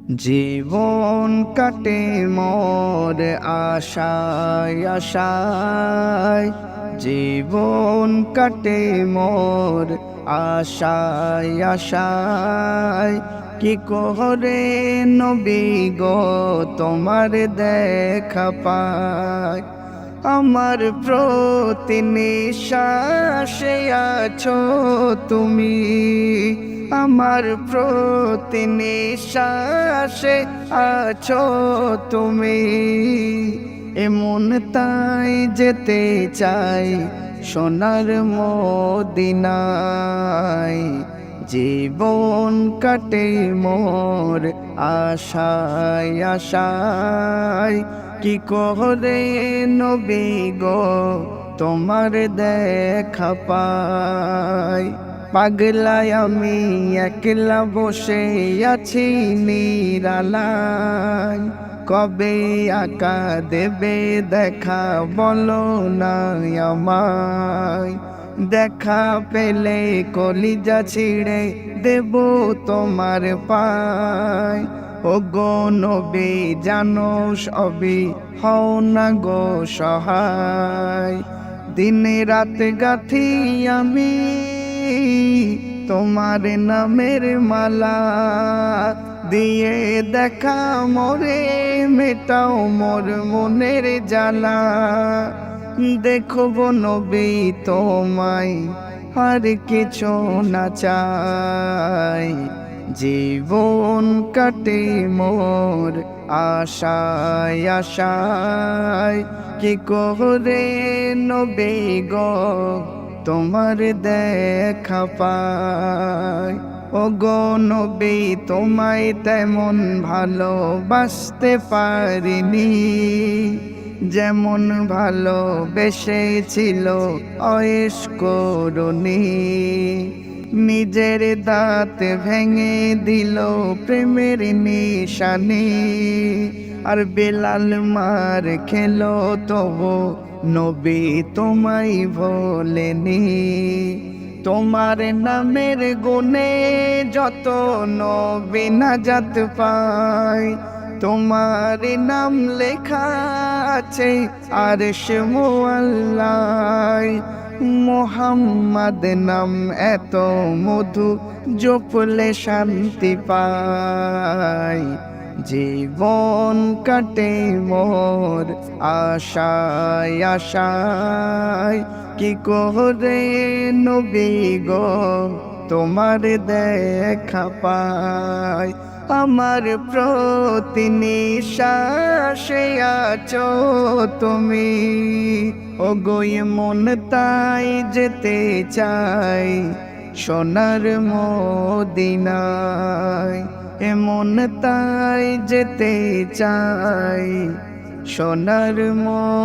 জীবন কাটে মোর আশায় আশায়, জীবন কাটে মোর আশায় আশায়। কি করে নবী গো তোমার দেখা পায়, আমার প্রতি নিঃশ্বাসে আছো তুমি, আমার প্রতি নিঃশ্বাসে আছো তুমি। এমন তাই যেতে চাই সোনার মদিনায়, জীবন কাটে মোর আশায় আশায়। কি করে নবী গো তোমার দেখা পাই, পাগলায় আমি একলা বসে আছি নিরালায়। কবে আকা দেবে দেখা বলো না আমায়, দেখা পেলে কলিজা ছিঁড়ে দেব তোমার পায়। ও গো নবী জানো সবই, হও না গো সহায়। দিনে রাত গাথি আমি তোমার নামের মালা, দিয়ে দেখা মোরে মেটাও মোর মনের জ্বালা। দেখব নবী তোমায় আর কিছু না চাই, জীবন কাটে মোর আশায় আশায়। কি করে নবী গো তোমার দেখা পায়, ও গো নবী তোমায় তেমন ভালোবাসতে পারিনি, যেমন ভালোবেসেছিল অয়েস করুনি। নিজের দাঁত ভেঙে দিল প্রেমের নিশানি, আর বেলাল মার খেলো তবু নবী তোমায় ভোলেনি। তোমার নামের গুণে যত নবী নাজাত পায়, তোমার নাম লেখা আছে আরশ মুআল্লায়। মোহাম্মদ নাম এত মধু জপলে শান্তি পায়, জীবন কাটে মোর আশায় আশায়। কি করে নবী গো তোমার দেখা পায়, আমার প্রতি নিঃশ্বাসে আছো তুমি। ও গো মন তাই যেতে চাই সোনার মদিনায়, এমন তাই যেতে চাই সোনার মদিনায়।